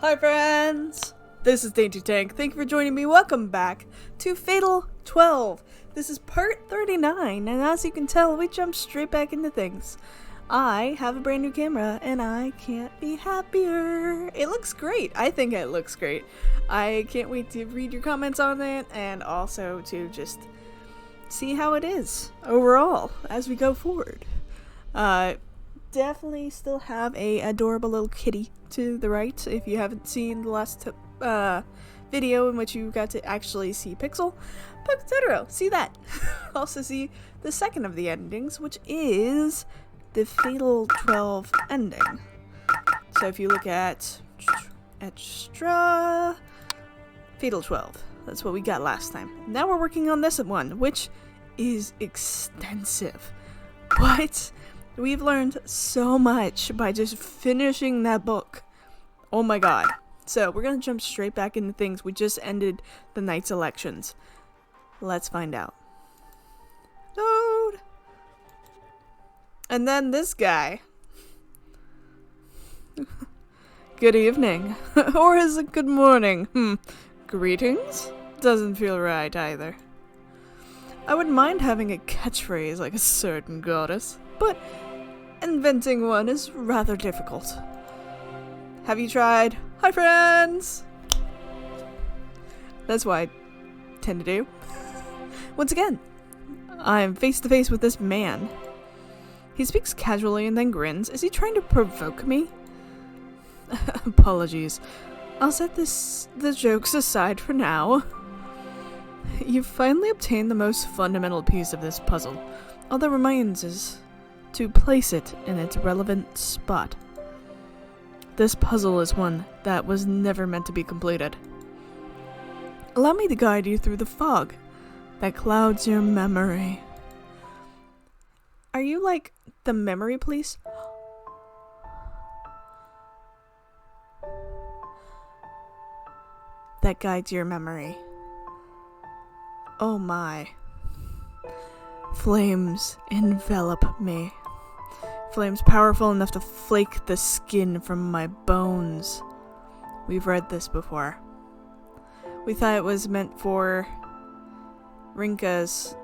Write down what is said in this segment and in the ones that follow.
Hi friends! This is DaintyTank. Thank you for joining me. Welcome back to Fatal 12. This is part 39, and as you can tell, we jumped straight back into things. I have a brand new camera, and I can't be happier. It looks great. I think it looks great. I can't wait to read your comments on it, and also to just see how it is overall as we go forward. Definitely still have a adorable little kitty to the right. If you haven't seen the last video in which you got to actually see Pixel, but Totoro, see that. Also see the second of the endings, which is the Fatal 12 ending. So if you look at extra Fatal 12, that's what we got last time. Now we're working on this one, which is extensive, but we've learned so much by just finishing that book. Oh my god. So we're gonna jump straight back into things. We just ended the night's elections. Let's find out. Load! And then this guy. Good evening. Or is it good morning? Greetings? Doesn't feel right either. I wouldn't mind having a catchphrase like a certain goddess, but inventing one is rather difficult. Have you tried? Hi friends! That's what I tend to do. Once again, I'm face to face with this man. He speaks casually and then grins. Is he trying to provoke me? Apologies. I'll set the jokes aside for now. You've finally obtained the most fundamental piece of this puzzle. All that remains is to place it in its relevant spot. This puzzle is one that was never meant to be completed. Allow me to guide you through the fog that clouds your memory. Are you like the memory police? That guides your memory. Oh my. Flames envelop me. Flames powerful enough to flake the skin from my bones. We've read this before. We thought it was meant for Rinka's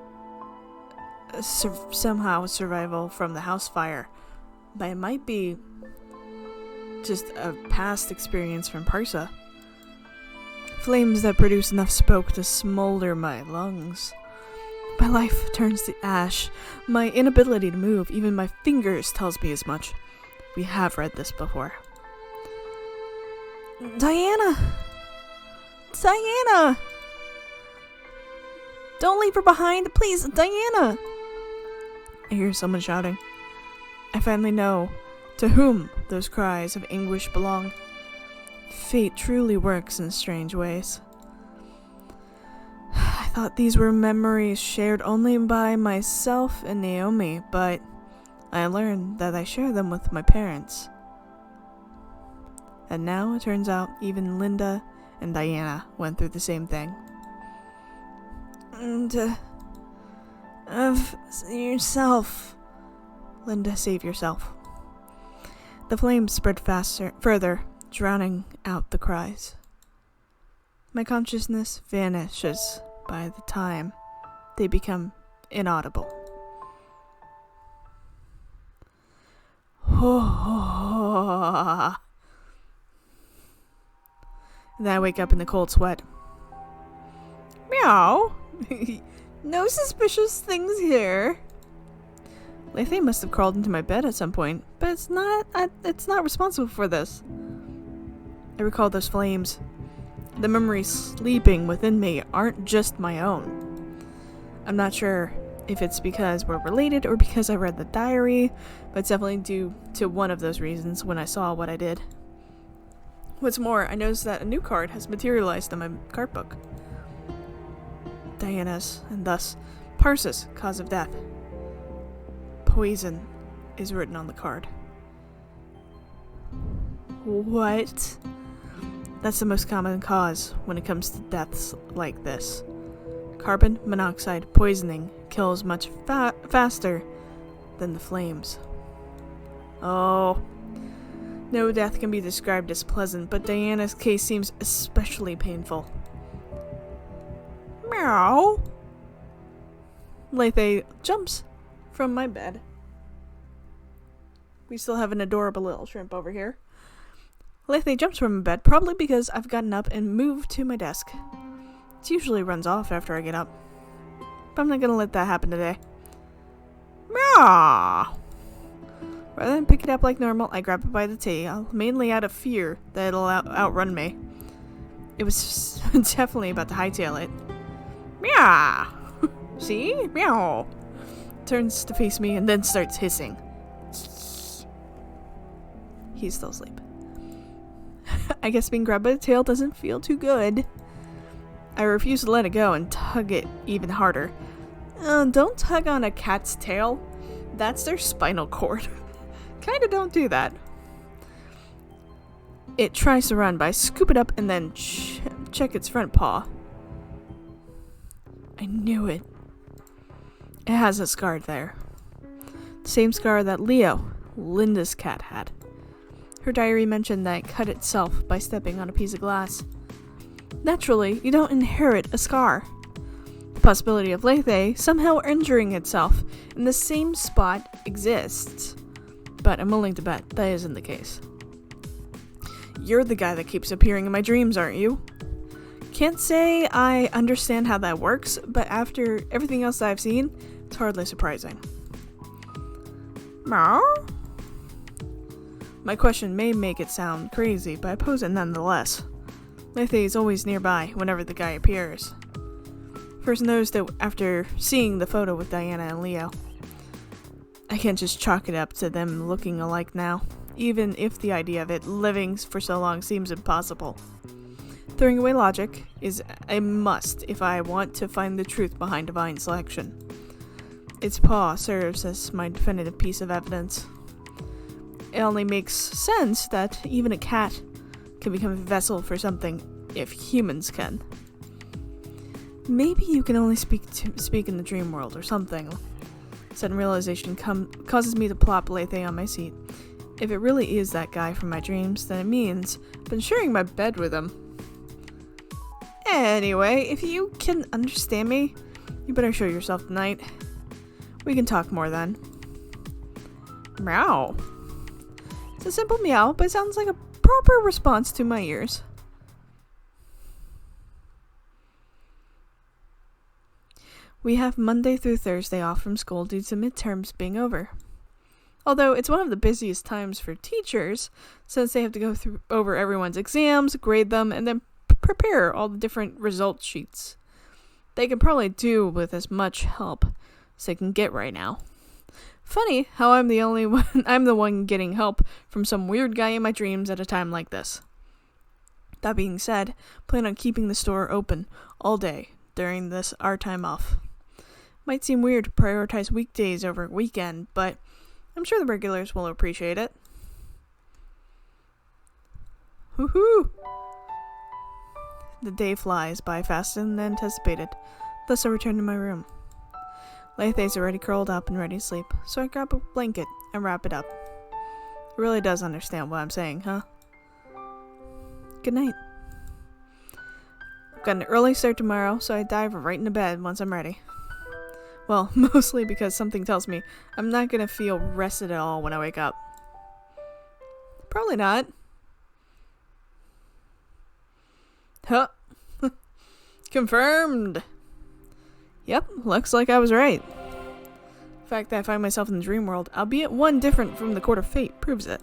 somehow survival from the house fire, but it might be just a past experience from Parsa. Flames that produce enough smoke to smolder my lungs. My life turns to ash. My inability to move, even my fingers, tells me as much. We have read this before. Dianna! Dianna! Don't leave her behind, please, Dianna! I hear someone shouting. I finally know to whom those cries of anguish belong. Fate truly works in strange ways. I thought these were memories shared only by myself and Naomi, but I learned that I share them with my parents. And now it turns out even Linda and Dianna went through the same thing. Yourself. Linda, save yourself. The flames spread further, drowning out the cries. My consciousness vanishes by the time they become inaudible. And then I wake up in the cold sweat. Meow! No suspicious things here. Lethe must have crawled into my bed at some point, but it's not responsible for this. I recall those flames. The memories sleeping within me aren't just my own. I'm not sure if it's because we're related or because I read the diary, but it's definitely due to one of those reasons when I saw what I did. What's more, I noticed that a new card has materialized in my card book. Dianna's, and thus Parsa's cause of death. Poison is written on the card. What? That's the most common cause when it comes to deaths like this. Carbon monoxide poisoning kills much faster than the flames. Oh, No death can be described as pleasant, but Dianna's case seems especially painful. Meow! Lethe jumps from my bed. We still have an adorable little shrimp over here. Lethe jumps from my bed, probably because I've gotten up and moved to my desk. It usually runs off after I get up. But I'm not gonna let that happen today. Meow! Rather than pick it up like normal, I grab it by the tail, mainly out of fear that it'll outrun me. It was definitely about to hightail it. Meow! See? Meow! Turns to face me and then starts hissing. He's still asleep. I guess being grabbed by the tail doesn't feel too good. I refuse to let it go and tug it even harder. Don't tug on a cat's tail. That's their spinal cord. Kinda don't do that. It tries to run, but I scoop it up and then check its front paw. I knew it. It has a scar there. The same scar that Leo, Linda's cat, had. Her diary mentioned that it cut itself by stepping on a piece of glass. Naturally, you don't inherit a scar. The possibility of Lethe somehow injuring itself in the same spot exists. But I'm willing to bet that isn't the case. You're the guy that keeps appearing in my dreams, aren't you? Can't say I understand how that works, but after everything else I've seen, it's hardly surprising. Meow? My question may make it sound crazy, but I pose it nonetheless. Lethe is always nearby whenever the guy appears. First noticed it after seeing the photo with Dianna and Leo. I can't just chalk it up to them looking alike now, even if the idea of it living for so long seems impossible. Throwing away logic is a must if I want to find the truth behind divine selection. Its paw serves as my definitive piece of evidence. It only makes sense that even a cat can become a vessel for something if humans can. Maybe you can only speak in the dream world or something. Sudden realization causes me to plop Lethe on my seat. If it really is that guy from my dreams, then it means I've been sharing my bed with him. Anyway, if you can understand me, you better show yourself tonight. We can talk more then. Meow. It's a simple meow, but it sounds like a proper response to my ears. We have Monday through Thursday off from school due to midterms being over. Although it's one of the busiest times for teachers, since they have to go over everyone's exams, grade them, and then prepare all the different result sheets. They can probably do with as much help as they can get right now. Funny how I'm the one getting help from some weird guy in my dreams at a time like this. That being said, plan on keeping the store open all day during our time off. Might seem weird to prioritize weekdays over weekend, but I'm sure the regulars will appreciate it. Woohoo! The day flies by faster than anticipated, thus I return to my room. Lethe's already curled up and ready to sleep, so I grab a blanket and wrap it up. It really does understand what I'm saying, huh? Good night. I've got an early start tomorrow, so I dive right into bed once I'm ready. Well, mostly because something tells me I'm not gonna feel rested at all when I wake up. Probably not. Huh. Confirmed. Yep, looks like I was right. The fact that I find myself in the dream world, albeit one different from the Court of Fate, proves it.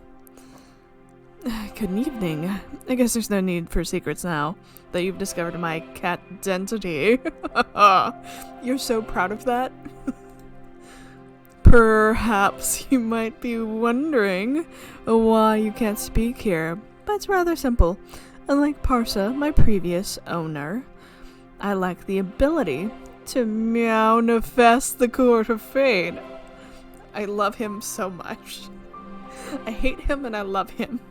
Good evening. I guess there's no need for secrets now that you've discovered my cat identity. You're so proud of that? Perhaps you might be wondering why you can't speak here, but it's rather simple. Unlike Parsa, my previous owner, I lack the ability to manifest the Court of Fate. I love him so much. I hate him and I love him.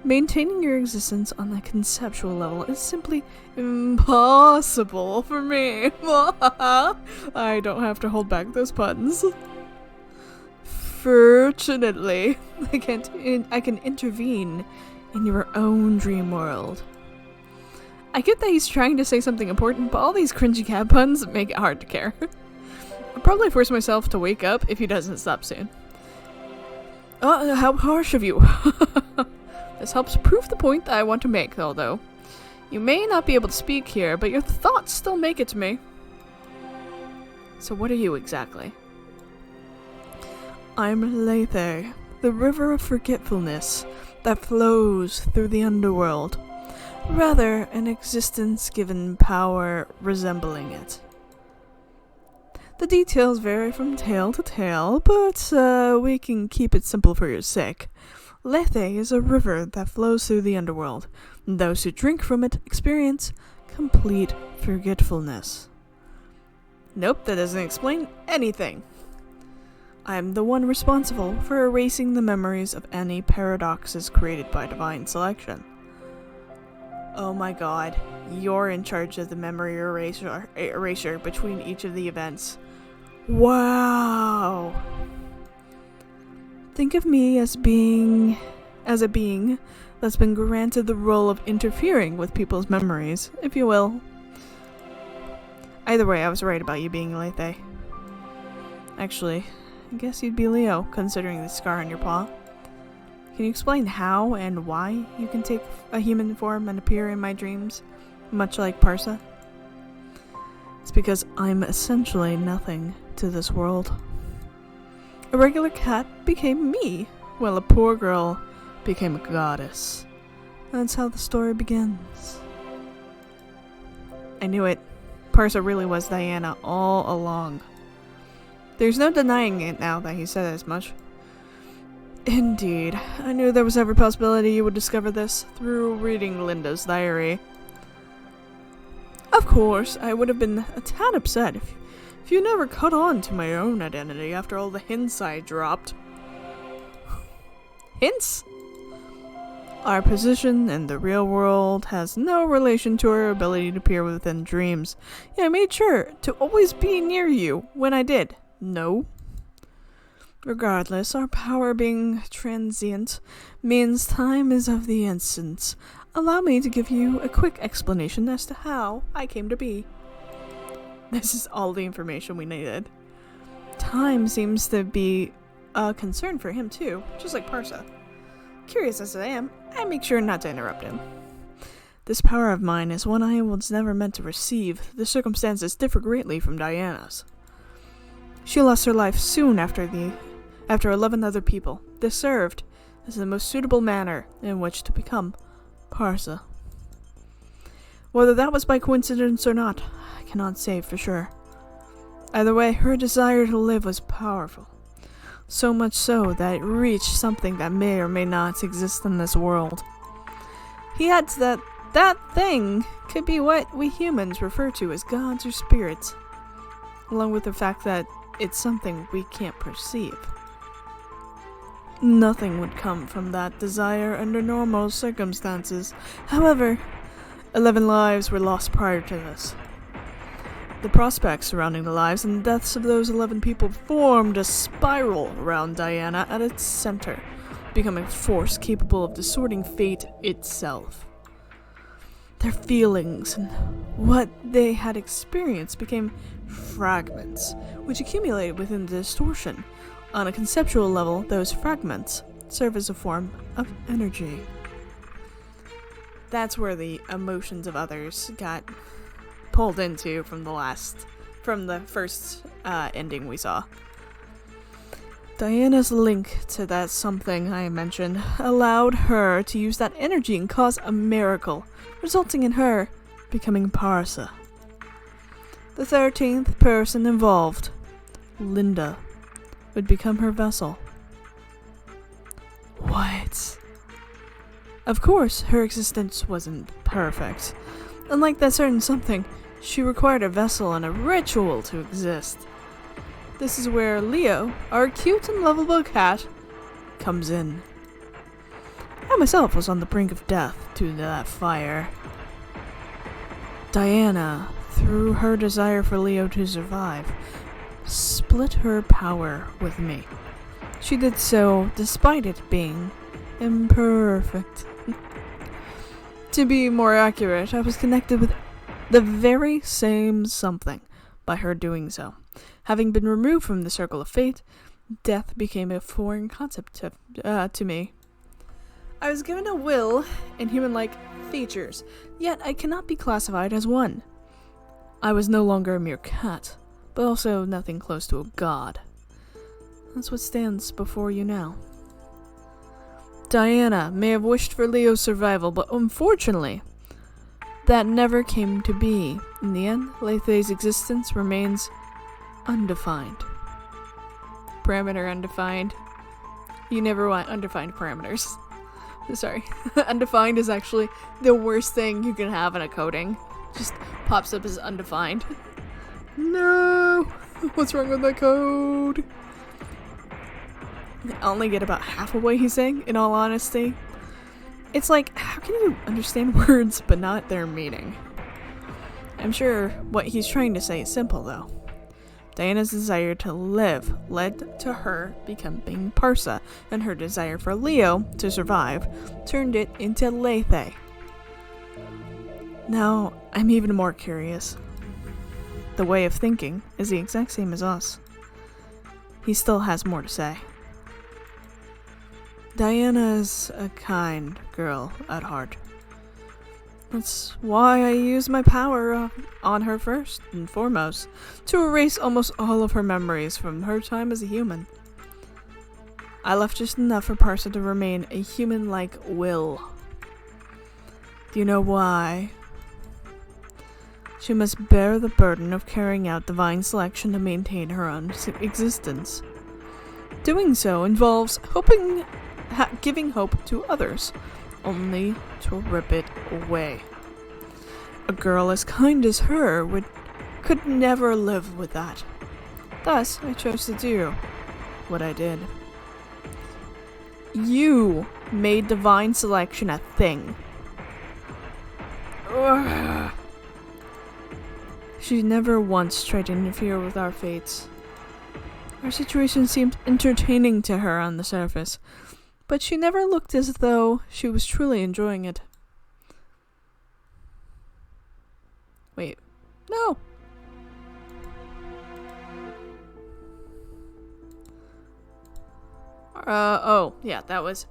Maintaining your existence on a conceptual level is simply impossible for me. I don't have to hold back those puns. Unfortunately, I can intervene in your own dream world. I get that he's trying to say something important, but all these cringy cat puns make it hard to care. I'll probably force myself to wake up if he doesn't stop soon. Oh, how harsh of you. This helps prove the point that I want to make, although. You may not be able to speak here, but your thoughts still make it to me. So what are you exactly? I'm Lethe, the river of forgetfulness that flows through the underworld. Rather, an existence given power resembling it. The details vary from tale to tale, but we can keep it simple for your sake. Lethe is a river that flows through the underworld. Those who drink from it experience complete forgetfulness. Nope, that doesn't explain anything. I'm the one responsible for erasing the memories of any paradoxes created by divine selection. Oh my god, you're in charge of the memory erasure between each of the events. Wow! Think of me as a being that's been granted the role of interfering with people's memories, if you will. Either way, I was right about you being Lethe. Actually, I guess you'd be Leo, considering the scar on your paw. Can you explain how and why you can take a human form and appear in my dreams, much like Parsa? It's because I'm essentially nothing to this world. A regular cat became me, while a poor girl became a goddess. That's how the story begins. I knew it. Parsa really was Dianna all along. There's no denying it now that he said as much. Indeed, I knew there was every possibility you would discover this through reading Linda's diary. Of course, I would have been a tad upset if you never caught on to my own identity after all the hints I dropped. Hints? Our position in the real world has no relation to our ability to appear within dreams. Yeah, I made sure to always be near you when I did. No. Regardless, our power being transient means time is of the essence. Allow me to give you a quick explanation as to how I came to be. This is all the information we needed. Time seems to be a concern for him too, just like Parsa. Curious as I am, I make sure not to interrupt him. This power of mine is one I was never meant to receive. The circumstances differ greatly from Diana's. She lost her life soon after 11 other people. This served as the most suitable manner in which to become Parsa. Whether that was by coincidence or not, I cannot say for sure. Either way, her desire to live was powerful. So much so that it reached something that may or may not exist in this world. He adds that that thing could be what we humans refer to as gods or spirits, along with the fact that it's something we can't perceive. Nothing would come from that desire under normal circumstances. However, 11 lives were lost prior to this. The prospects surrounding the lives and deaths of those 11 people formed a spiral around Dianna at its center, becoming a force capable of distorting fate itself. Their feelings and what they had experienced became fragments, which accumulated within the distortion. On a conceptual level, those fragments serve as a form of energy. That's where the emotions of others got pulled into from the first ending we saw. Diana's link to that something I mentioned allowed her to use that energy and cause a miracle, resulting in her becoming Parsa. The 13th person involved, Linda, would become her vessel. What? Of course, her existence wasn't perfect. Unlike that certain something, she required a vessel and a ritual to exist. This is where Leo, our cute and lovable cat, comes in. I myself was on the brink of death due to that fire. Dianna, through her desire for Leo to survive, split her power with me. She did so despite it being imperfect. To be more accurate, I was connected with the very same something by her doing so. Having been removed from the circle of fate, death became a foreign concept to me. I was given a will and human-like features, yet I cannot be classified as one. I was no longer a mere cat, but also nothing close to a god. That's what stands before you now. Dianna may have wished for Leo's survival, but unfortunately, that never came to be. In the end, Lethe's existence remains undefined. Parameter undefined. You never want undefined parameters. Sorry. Undefined is actually the worst thing you can have in a coding. Just pops up as undefined. No! What's wrong with my code? I only get about half of what he's saying, in all honesty. It's like, how can you understand words but not their meaning? I'm sure what he's trying to say is simple, though. Diana's desire to live led to her becoming Parsa, and her desire for Leo to survive turned it into Lethe. Now, I'm even more curious. The way of thinking is the exact same as us. He still has more to say. Dianna is a kind girl at heart. That's why I use my power on her first and foremost, to erase almost all of her memories from her time as a human. I left just enough for Parsa to remain a human-like will. Do you know why? She must bear the burden of carrying out divine selection to maintain her own existence. Doing so involves giving hope to others, only to rip it away. A girl as kind as her could never live with that. Thus, I chose to do what I did. You made divine selection a thing. Ugh. She never once tried to interfere with our fates. Our situation seemed entertaining to her on the surface, but she never looked as though she was truly enjoying it. Wait. No! Oh, yeah, that was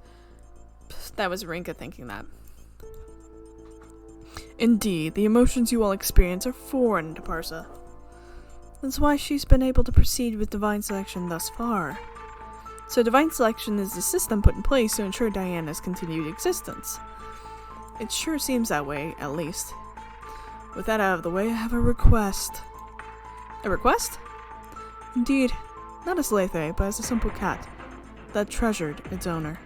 Rinka thinking that. Indeed, the emotions you all experience are foreign to Parsa. That's why she's been able to proceed with divine selection thus far. So divine selection is the system put in place to ensure Diana's continued existence. It sure seems that way, at least. With that out of the way, I have a request. A request? Indeed, not as Lethe, but as a simple cat that treasured its owner.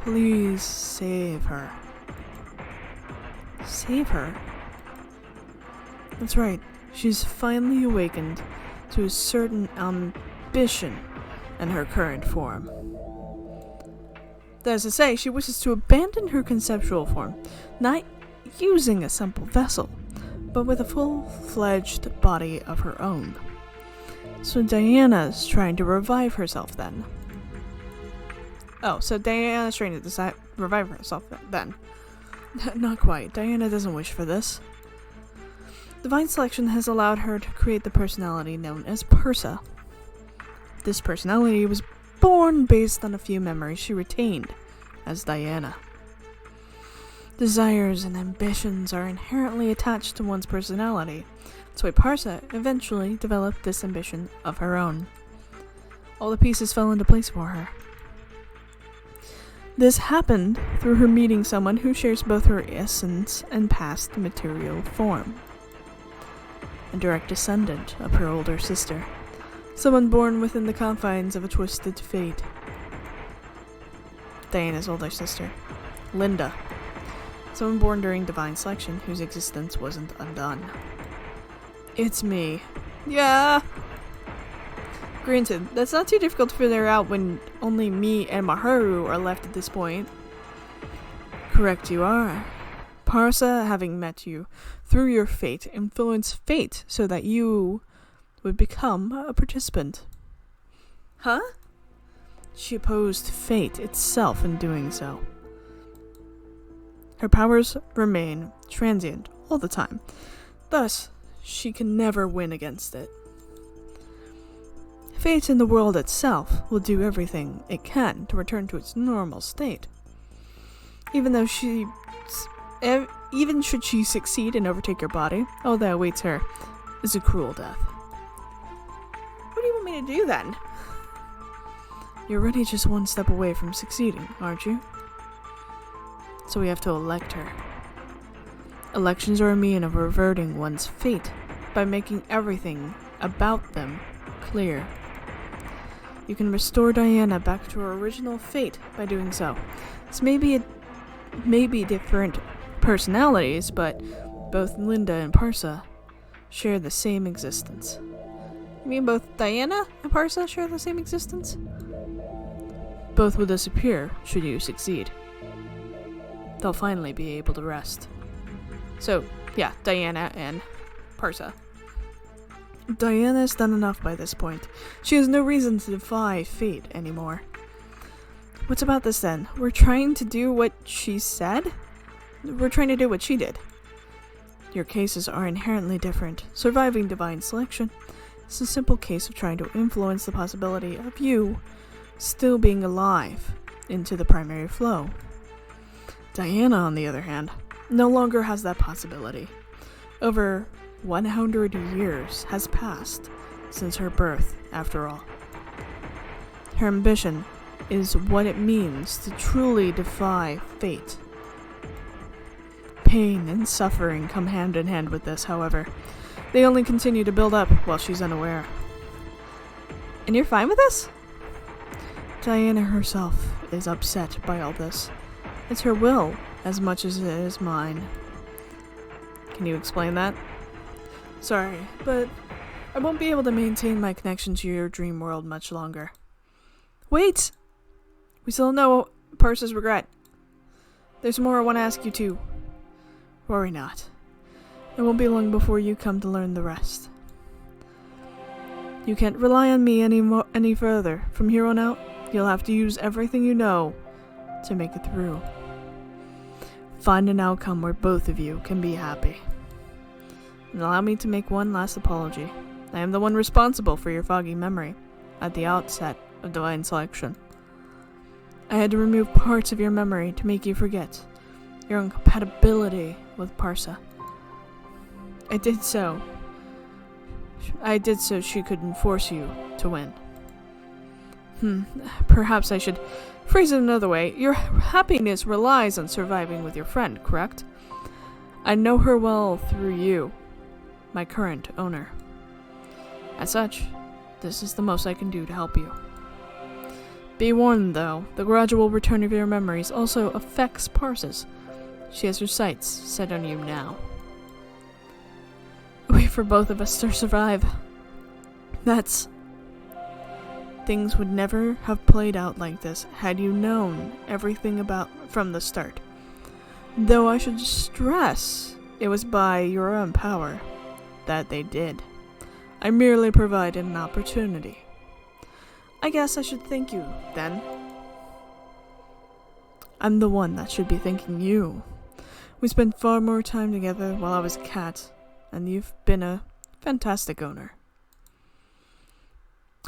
Please save her. Save her? That's right. She's finally awakened to a certain ambition in her current form. That is to say, she wishes to abandon her conceptual form, not using a simple vessel, but with a full-fledged body of her own. So Diana's trying to revive herself then. Oh, so Diana's trying to revive herself then. Not quite. Dianna doesn't wish for this. Divine selection has allowed her to create the personality known as Parsa. This personality was born based on a few memories she retained as Dianna. Desires and ambitions are inherently attached to one's personality, so Parsa eventually developed this ambition of her own. All the pieces fell into place for her. This happened through her meeting someone who shares both her essence and past material form. A direct descendant of her older sister. Someone born within the confines of a twisted fate. Diana's older sister, Linda. Someone born during divine selection whose existence wasn't undone. It's me. Yeah! Granted, that's not too difficult to figure out when only me and Maharu are left at this point. Correct you are. Parsa, having met you through your fate, influenced fate so that you would become a participant. Huh? She opposed fate itself in doing so. Her powers remain transient all the time. Thus, she can never win against it. Fate in the world itself will do everything it can to return to its normal state. Even should she succeed and overtake your body, all that awaits her is a cruel death. What do you want me to do then? You're already just one step away from succeeding, aren't you? So we have to elect her. Elections are a means of reverting one's fate by making everything about them clear. You can restore Dianna back to her original fate by doing so. This may be different personalities, but both Linda and Parsa share the same existence. You mean both Dianna and Parsa share the same existence? Both will disappear should you succeed. They'll finally be able to rest. So, yeah, Dianna and Parsa. Dianna has done enough by this point. She has no reason to defy fate anymore. What's about this then? We're trying to do what she said? We're trying to do what she did. Your cases are inherently different. Surviving divine selection is a simple case of trying to influence the possibility of you still being alive into the primary flow. Dianna, on the other hand, no longer has that possibility. Over 100 years has passed since her birth, after all. Her ambition is what it means to truly defy fate. Pain and suffering come hand in hand with this, however. They only continue to build up while she's unaware. And you're fine with this? Dianna herself is upset by all this. It's her will as much as it is mine. Can you explain that? Sorry, but I won't be able to maintain my connection to your dream world much longer. Wait! We still know Parsa's regret. There's more I want to ask you too. Worry not. It won't be long before you come to learn the rest. You can't rely on me any further. From here on out, you'll have to use everything you know to make it through. Find an outcome where both of you can be happy. And allow me to make one last apology. I am the one responsible for your foggy memory at the outset of divine selection. I had to remove parts of your memory to make you forget your incompatibility with Parsa. I did so she couldn't force you to win. Perhaps I should phrase it another way. Your happiness relies on surviving with your friend, correct? I know her well through you, my current owner. As such, this is the most I can do to help you. Be warned, though, the gradual return of your memories also affects Parsa's. She has her sights set on you now. Wait for both of us to survive. Things would never have played out like this had you known everything from the start. Though I should stress, it was by your own power that they did. I merely provided an opportunity. I guess I should thank you, then. I'm the one that should be thanking you. We spent far more time together while I was a cat, and you've been a fantastic owner.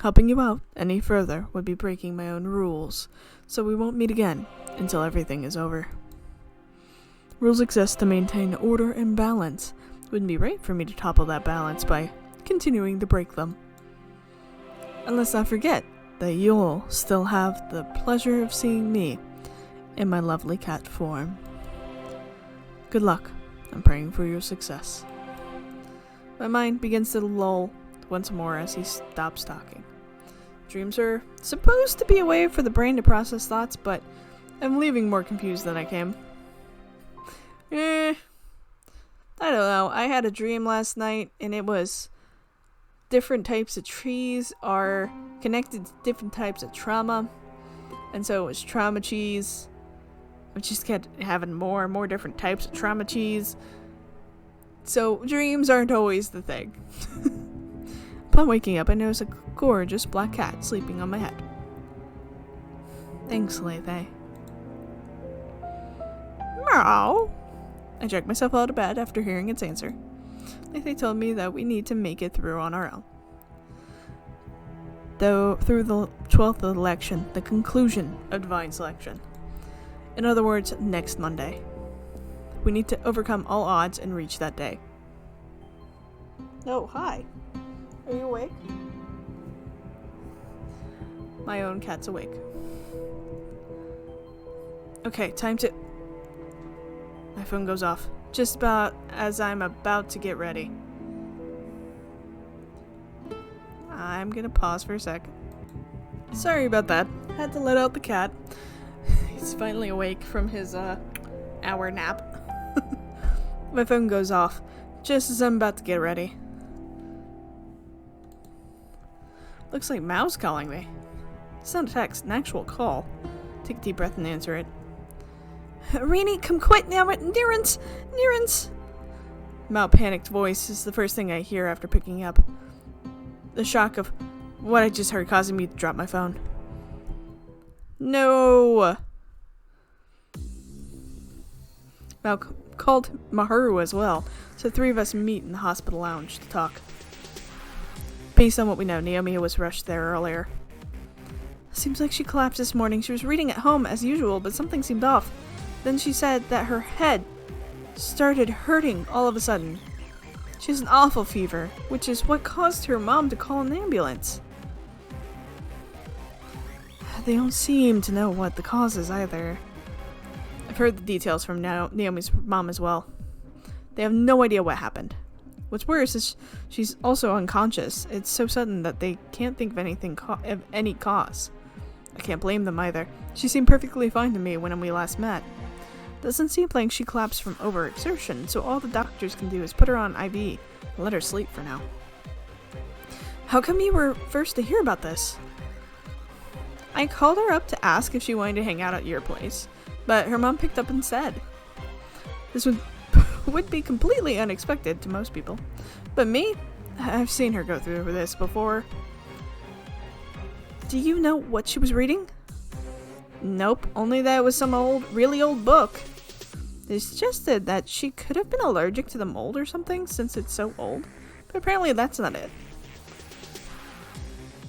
Helping you out any further would be breaking my own rules, so we won't meet again until everything is over. Rules exist to maintain order and balance. It wouldn't be right for me to topple that balance by continuing to break them. Unless I forget that you'll still have the pleasure of seeing me in my lovely cat form. Good luck. I'm praying for your success. My mind begins to lull once more as he stops talking. Dreams are supposed to be a way for the brain to process thoughts, but I'm leaving more confused than I came. I don't know. I had a dream last night, and it was different types of trees are connected to different types of trauma. And so it was trauma cheese. I just kept having more and more different types of trauma cheese. So dreams aren't always the thing. Upon waking up, I noticed a gorgeous black cat sleeping on my head. Thanks, Lethe. Meow. I dragged myself out of bed after hearing its answer. Lethe told me that we need to make it through on our own. Though through the 12th election, the conclusion of divine selection. In other words, next Monday. We need to overcome all odds and reach that day. Oh, hi. Are you awake? My own cat's awake. Okay, time to... My phone goes off, just about as I'm about to get ready. I'm gonna pause for a sec. Sorry about that. Had to let out the cat. He's finally awake from his, hour nap. My phone goes off, just as I'm about to get ready. Looks like Mao's calling me. It's not a text, an actual call. Take a deep breath and answer it. Rini, come quick now, Nearance! Nearance! Mao panicked voice is the first thing I hear after picking up. The shock of what I just heard causing me to drop my phone. No! Mao called Maharu as well, so the three of us meet in the hospital lounge to talk. Based on what we know, Naomi was rushed there earlier. Seems like she collapsed this morning. She was reading at home as usual, but something seemed off. Then she said that her head started hurting all of a sudden. She has an awful fever, which is what caused her mom to call an ambulance. They don't seem to know what the cause is either. I've heard the details from Naomi's mom as well. They have no idea what happened. What's worse is she's also unconscious. It's so sudden that they can't think of anything of any cause. I can't blame them either. She seemed perfectly fine to me when we last met. Doesn't seem like she collapsed from overexertion, so all the doctors can do is put her on IV and let her sleep for now. How come you were first to hear about this? I called her up to ask if she wanted to hang out at your place, but her mom picked up instead. This would be completely unexpected to most people, but me, I've seen her go through this before. Do you know what she was reading? Nope, only that it was some really old book. They suggested that she could have been allergic to the mold or something since it's so old, but apparently that's not it.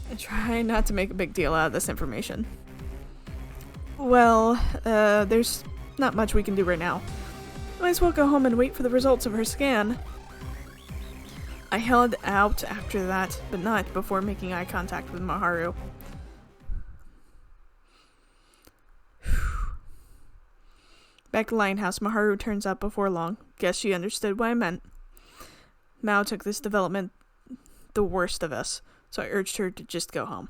I try not to make a big deal out of this information. Well, there's not much we can do right now. Might as well go home and wait for the results of her scan. I held out after that, but not before making eye contact with Maharu. Back to Lighthouse, Maharu turns up before long. Guess she understood what I meant. Mao took this development the worst of us, so I urged her to just go home.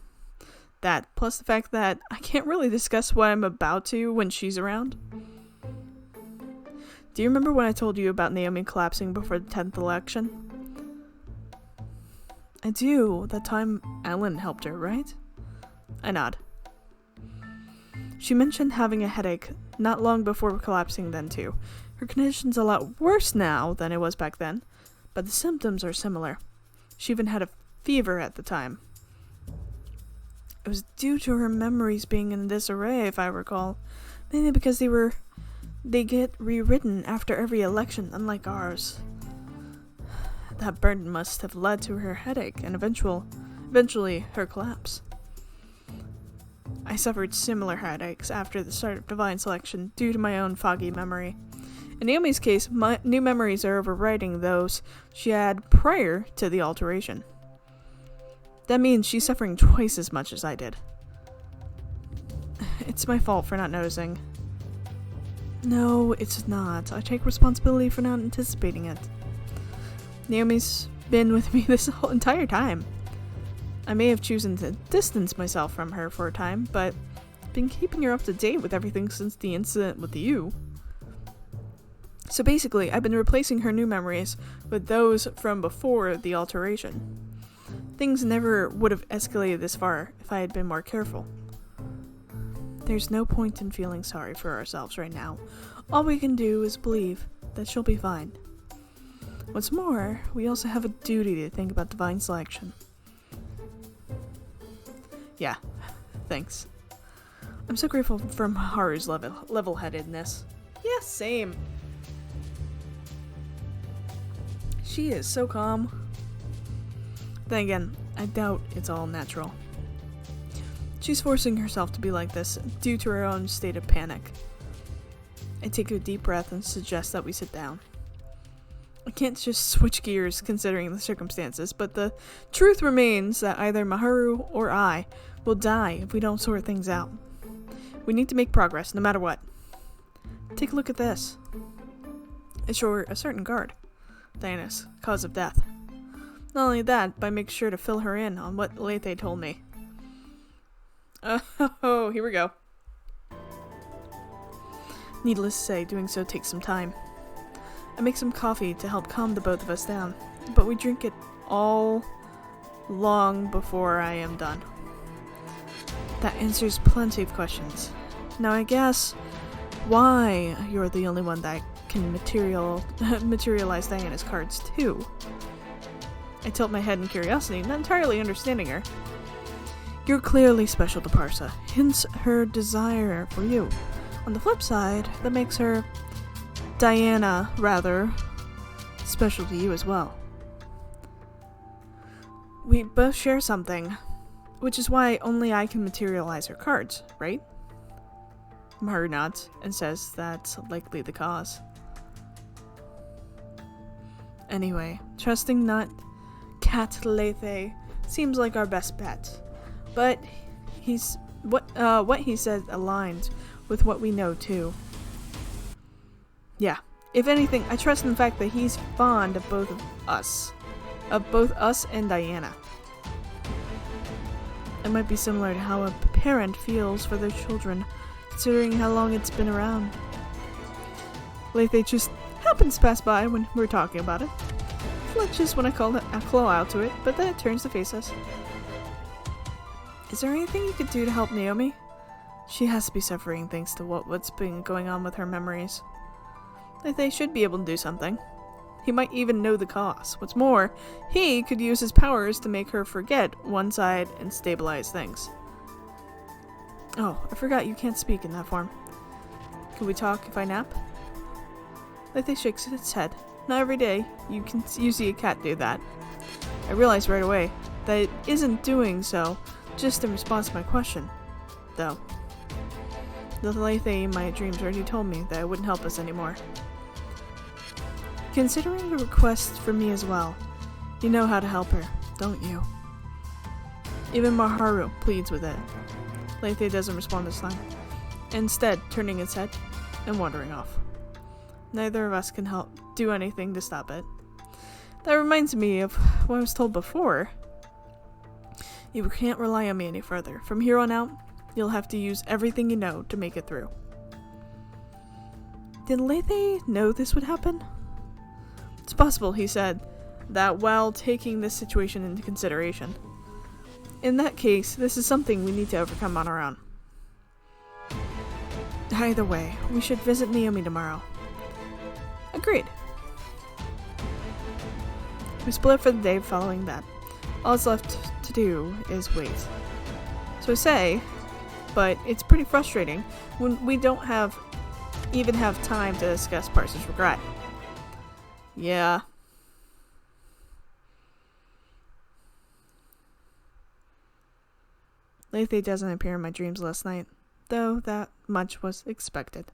That, plus the fact that I can't really discuss what I'm about to when she's around. Do you remember when I told you about Naomi collapsing before the 10th election? I do. That time Ellen helped her, right? I nod. She mentioned having a headache not long before collapsing then too. Her condition's a lot worse now than it was back then, but the symptoms are similar. She even had a fever at the time. It was due to her memories being in disarray, if I recall. Maybe because they get rewritten after every election, unlike ours. That burden must have led to her headache and eventually her collapse. I suffered similar headaches after the start of divine selection due to my own foggy memory. In Naomi's case, my new memories are overriding those she had prior to the alteration. That means she's suffering twice as much as I did. It's my fault for not noticing. No, it's not. I take responsibility for not anticipating it. Naomi's been with me this whole entire time. I may have chosen to distance myself from her for a time, but I've been keeping her up to date with everything since the incident with you. So basically, I've been replacing her new memories with those from before the alteration. Things never would have escalated this far if I had been more careful. There's no point in feeling sorry for ourselves right now. All we can do is believe that she'll be fine. What's more, we also have a duty to think about divine selection. Yeah, thanks. I'm so grateful for Maharu's level-headedness. Yeah, same. She is so calm. Then again, I doubt it's all natural. She's forcing herself to be like this due to her own state of panic. I take a deep breath and suggest that we sit down. I can't just switch gears considering the circumstances, but the truth remains that either Maharu or I will die if we don't sort things out. We need to make progress, no matter what. Take a look at this. It shows a certain guard. Dianna's cause of death. Not only that, but I make sure to fill her in on what Lethe told me. Oh, here we go. Needless to say, doing so takes some time. I make some coffee to help calm the both of us down, but we drink it all long before I am done. That answers plenty of questions. Now I guess why you're the only one that can materialize Dianna's cards too. I tilt my head in curiosity, not entirely understanding her. You're clearly special to Parsa, hence her desire for you. On the flip side, that makes her, Dianna, rather, special to you as well. We both share something, which is why only I can materialize her cards, right? Maharu nods and says that's likely the cause. Anyway, trusting not Cat Lethe seems like our best bet, but what he said aligns with what we know too. Yeah, if anything, I trust in the fact that he's fond of both us and Dianna. It might be similar to how a parent feels for their children, considering how long it's been around. Lethe just happens to pass by when we're talking about it. Flinches when I call out to it, but then it turns to face us. Is there anything you could do to help Naomi? She has to be suffering thanks to what's been going on with her memories. They should be able to do something. He might even know the cause. What's more, he could use his powers to make her forget one side and stabilize things. Oh, I forgot you can't speak in that form. Can we talk if I nap? Lethe shakes its head. Not every day you see a cat do that. I realized right away that it isn't doing so just in response to my question, though. The Lethe in my dreams already told me that it wouldn't help us anymore. Considering the request for me as well, you know how to help her, don't you? Even Maharu pleads with it. Lethe doesn't respond this time, instead turning its head and wandering off. Neither of us can do anything to stop it. That reminds me of what I was told before. You can't rely on me any further. From here on out, you'll have to use everything you know to make it through. Did Lethe know this would happen? It's possible, he said, that while taking this situation into consideration. In that case, this is something we need to overcome on our own. Either way, we should visit Naomi tomorrow. Agreed. We split for the day following that. All that's left to do is wait. So I say, but it's pretty frustrating when we don't even have time to discuss Parsa's regret. Yeah. Lethe doesn't appear in my dreams last night, though that much was expected.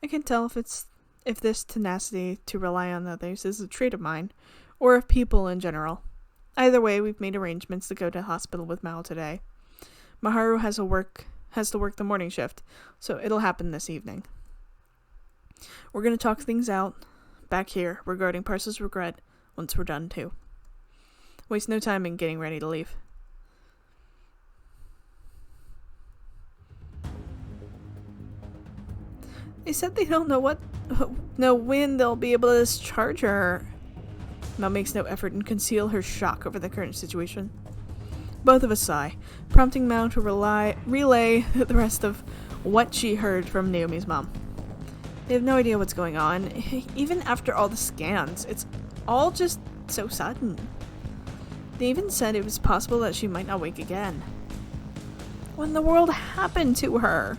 I can tell if this tenacity to rely on others is a trait of mine, or of people in general. Either way, we've made arrangements to go to the hospital with Mal today. Maharu has to work the morning shift, so it'll happen this evening. We're going to talk things out back here regarding Parsa's regret once we're done too. Waste no time in getting ready to leave. They said they don't know when they'll be able to discharge her. Mal makes no effort to conceal her shock over the current situation. Both of us sigh, prompting Mal to relay the rest of what she heard from Naomi's mom. They have no idea what's going on. Even after all the scans, it's all just so sudden. They even said it was possible that she might not wake again. What in the world happened to her?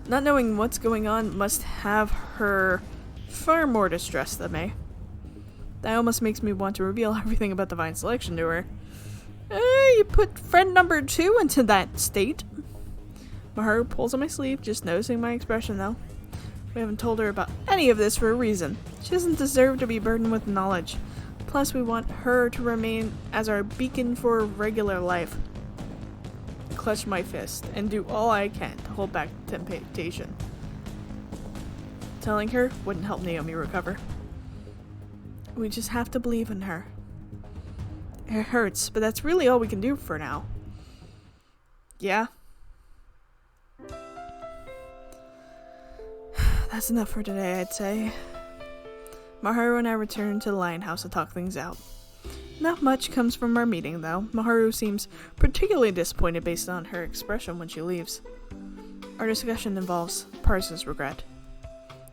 Not knowing what's going on must have her far more distressed than me. That almost makes me want to reveal everything about Divine Selection to her. You put friend number 2 into that state. Maharu pulls on my sleeve, just noticing my expression though. We haven't told her about any of this for a reason. She doesn't deserve to be burdened with knowledge. Plus, we want her to remain as our beacon for regular life. Clutch my fist and do all I can to hold back temptation. Telling her wouldn't help Naomi recover. We just have to believe in her. It hurts, but that's really all we can do for now. Yeah. That's enough for today, I'd say. Maharu and I return to the Lionhouse to talk things out. Not much comes from our meeting, though. Maharu seems particularly disappointed based on her expression when she leaves. Our discussion involves Parsa's regret.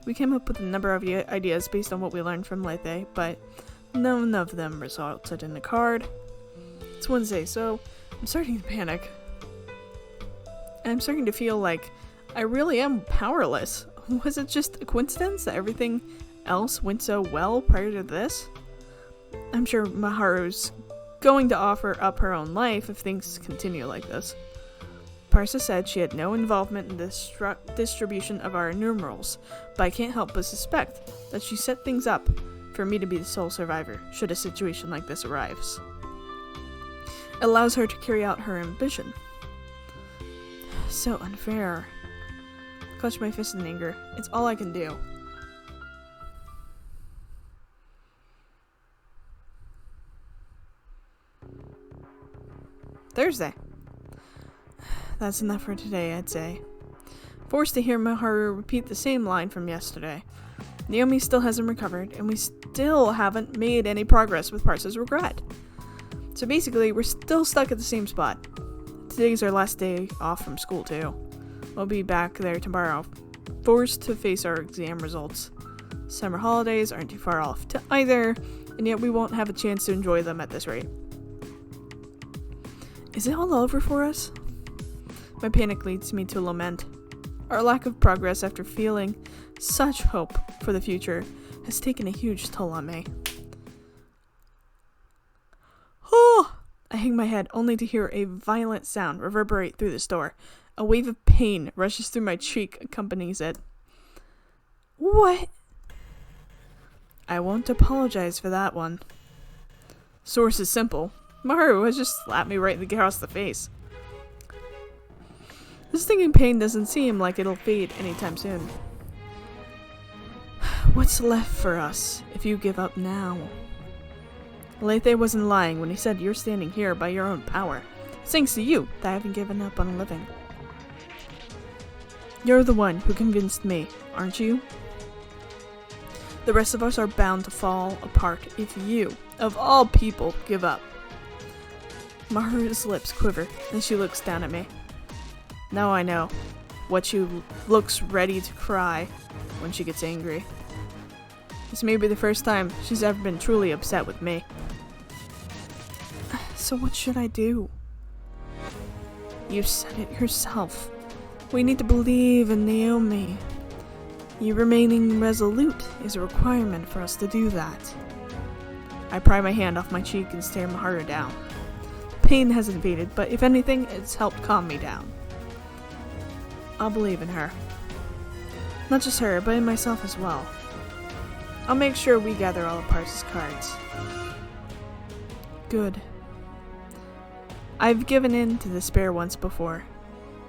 We came up with a number of ideas based on what we learned from Lethe, but none of them resulted in a card. It's Wednesday, so I'm starting to panic. And I'm starting to feel like I really am powerless. Was it just a coincidence that everything else went so well prior to this? I'm sure Maharu's going to offer up her own life if things continue like this. Parsa said she had no involvement in the distribution of our numerals, but I can't help but suspect that she set things up for me to be the sole survivor should a situation like this arise. It allows her to carry out her ambition. So unfair. Clutch my fist in anger. It's all I can do. Thursday. That's enough for today, I'd say. Forced to hear Maharu repeat the same line from yesterday. Naomi still hasn't recovered, and we still haven't made any progress with Parsa's regret. So basically, we're still stuck at the same spot. Today's our last day off from school, too. We'll be back there tomorrow, forced to face our exam results. Summer holidays aren't too far off either, and yet we won't have a chance to enjoy them at this rate. Is it all over for us? My panic leads me to lament. Our lack of progress after feeling such hope for the future has taken a huge toll on me. Oh! I hang my head only to hear a violent sound reverberate through the store. A wave of pain rushes through my cheek, accompanies it. What? I won't apologize for that one. Source is simple. Maharu has just slapped me right across the face. This stinging pain doesn't seem like it'll fade anytime soon. What's left for us if you give up now? Lethe wasn't lying when he said you're standing here by your own power. It's thanks to you that I haven't given up on living. You're the one who convinced me, aren't you? The rest of us are bound to fall apart if you, of all people, give up. Maharu's lips quiver, and she looks down at me. Now I know what she looks ready to cry when she gets angry. This may be the first time she's ever been truly upset with me. So what should I do? You said it yourself. We need to believe in Naomi. You remaining resolute is a requirement for us to do that. I pry my hand off my cheek and stare Maharu down. The pain hasn't faded, but if anything, it's helped calm me down. I'll believe in her. Not just her, but in myself as well. I'll make sure we gather all of Parsa's cards. Good. I've given in to despair once before.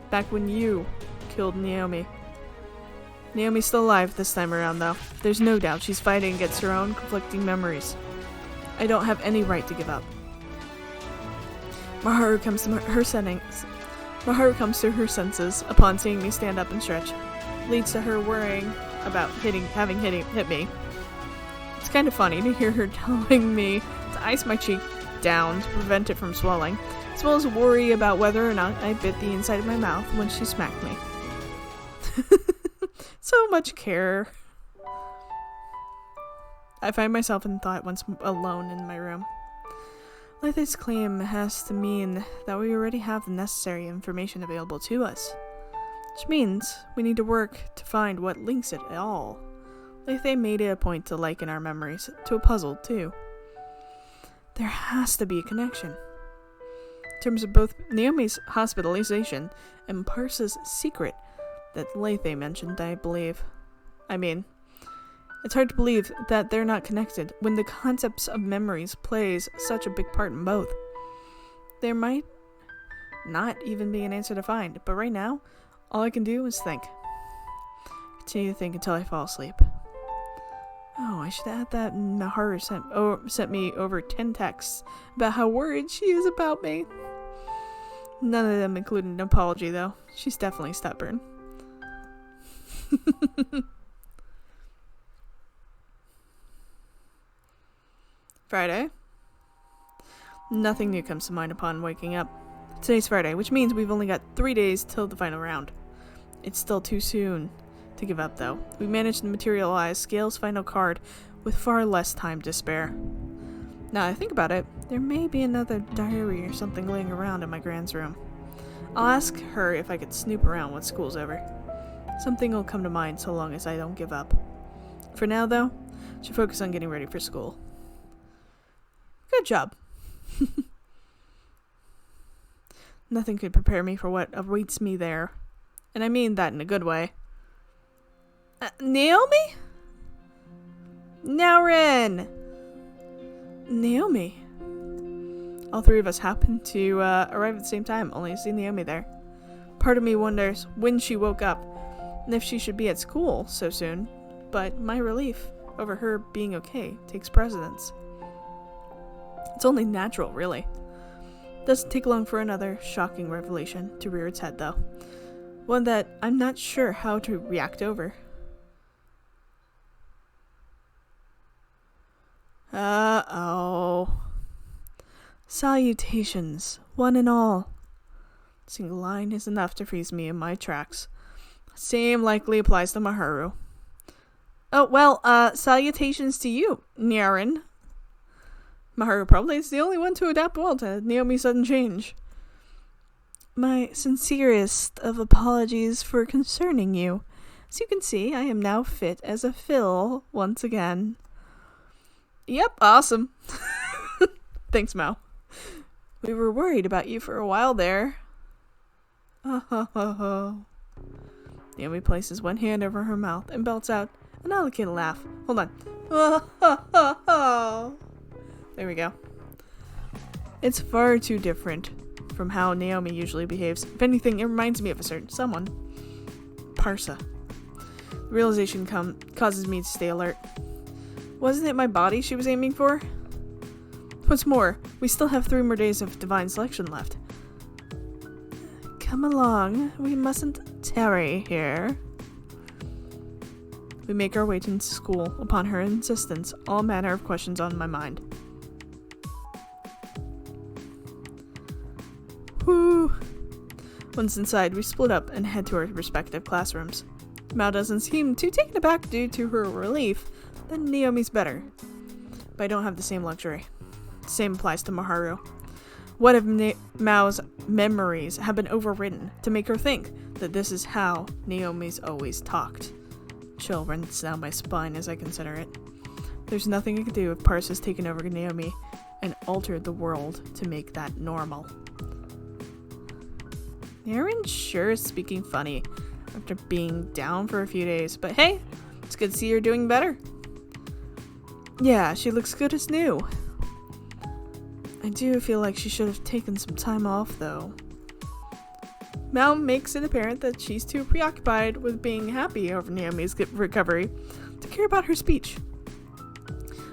Back when you killed Naomi. Naomi's still alive this time around, though. There's no doubt she's fighting against her own conflicting memories. I don't have any right to give up. Maharu comes to her senses upon seeing me stand up and stretch. Leads to her worrying about having hit me. It's kind of funny to hear her telling me to ice my cheek down to prevent it from swelling, as well as worry about whether or not I bit the inside of my mouth when she smacked me. So much care. I find myself in thought once alone in my room. Lethe's claim has to mean that we already have the necessary information available to us. Which means we need to work to find what links it all. Lethe made it a point to liken our memories to a puzzle, too. There has to be a connection. In terms of both Naomi's hospitalization and Parsa's secret that Lethe mentioned, I believe. I mean, it's hard to believe that they're not connected when the concepts of memories plays such a big part in both. There might not even be an answer to find, but right now, all I can do is think. Continue to think until I fall asleep. Oh, I should add that Maharu sent me over 10 texts about how worried she is about me. None of them included an apology, though. She's definitely stubborn. Friday. Nothing new comes to mind upon waking up. Today's Friday, which means we've only got 3 days till the final round. It's still too soon to give up, though. We managed to materialize Scale's final card with far less time to spare. Now that I think about it, there may be another diary or something laying around in my grand's room. I'll ask her if I could snoop around once school's over. Something will come to mind so long as I don't give up. For now, though, I should focus on getting ready for school. Good job. Nothing could prepare me for what awaits me there. And I mean that in a good way. Naomi? Naurin! Naomi. All three of us happened to arrive at the same time, only to see Naomi there. Part of me wonders when she woke up, and if she should be at school so soon, but my relief over her being okay takes precedence. It's only natural, really. Doesn't take long for another shocking revelation to rear its head, though. One that I'm not sure how to react over. Uh-oh. Salutations, one and all. A single line is enough to freeze me in my tracks. Same likely applies to Maharu. Oh, well, salutations to you, Nyarin. Maharu probably is the only one to adapt well to Naomi's sudden change. My sincerest of apologies for concerning you. As you can see, I am now fit as a fill once again. Yep, awesome. Thanks, Mao. We were worried about you for a while there. Naomi places one hand over her mouth and belts out an elegant laugh. Hold on. There we go. It's far too different from how Naomi usually behaves. If anything, it reminds me of a certain someone. Parsa. The realization causes me to stay alert. Wasn't it my body she was aiming for? What's more, we still have 3 more days of divine selection left. Come along, we mustn't tarry here. We make our way into school. Upon her insistence, all manner of questions on my mind. Whew. Once inside, we split up and head to our respective classrooms. Mao doesn't seem too taken aback due to her relief that Naomi's better. But I don't have the same luxury. The same applies to Maharu. What if Mao's memories have been overwritten to make her think that this is how Naomi's always talked? Chill runs down my spine as I consider it. There's nothing I can do if Parsa's taken over Naomi and altered the world to make that normal. Aaron sure is speaking funny after being down for a few days, but hey, it's good to see her doing better. Yeah, she looks good as new. I do feel like she should have taken some time off, though. Mao makes it apparent that she's too preoccupied with being happy over Naomi's recovery to care about her speech.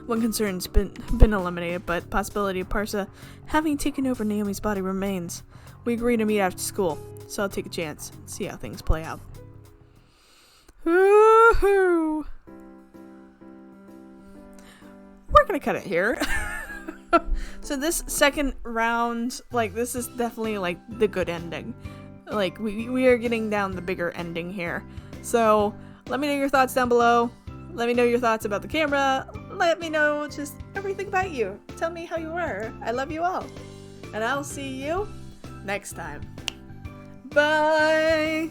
One concern's been eliminated, but possibility of Parsa having taken over Naomi's body remains. We agree to meet after school, so I'll take a chance and see how things play out. Woohoo! We're gonna cut it here. So this second round, this is definitely, the good ending. We are getting down the bigger ending here. So, let me know your thoughts down below. Let me know your thoughts about the camera. let me know just everything about you. Tell me how you were. I love you all. And I'll see you next time. Bye!